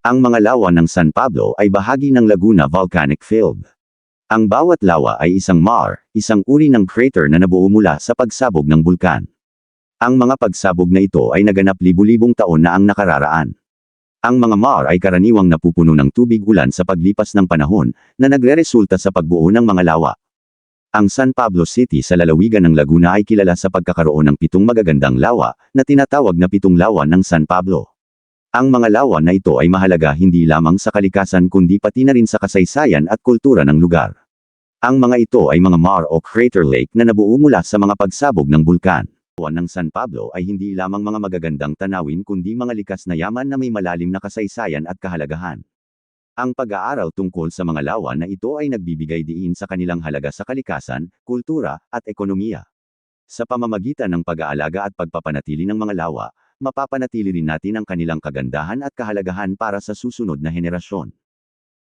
Ang mga lawa ng San Pablo ay bahagi ng Laguna Volcanic Field. Ang bawat lawa ay isang maar, isang uri ng crater na nabuo mula sa pagsabog ng bulkan. Ang mga pagsabog na ito ay naganap libu-libong taon na ang nakararaan. Ang mga maar ay karaniwang napupuno ng tubig ulan sa paglipas ng panahon, na nagreresulta sa pagbuo ng mga lawa. Ang San Pablo City sa lalawigan ng Laguna ay kilala sa pagkakaroon ng 7 magagandang lawa, na tinatawag na 7 lawa ng San Pablo. Ang mga lawa na ito ay mahalaga hindi lamang sa kalikasan kundi pati na rin sa kasaysayan at kultura ng lugar. Ang mga ito ay mga maar o crater lake na nabuo mula sa mga pagsabog ng bulkan. Ang lawa ng San Pablo ay hindi lamang mga magagandang tanawin kundi mga likas na yaman na may malalim na kasaysayan at kahalagahan. Ang pag-aaral tungkol sa mga lawa na ito ay nagbibigay diin sa kanilang halaga sa kalikasan, kultura, at ekonomiya. Sa pamamagitan ng pag-aalaga at pagpapanatili ng mga lawa, mapapanatili rin natin ang kanilang kagandahan at kahalagahan para sa susunod na henerasyon.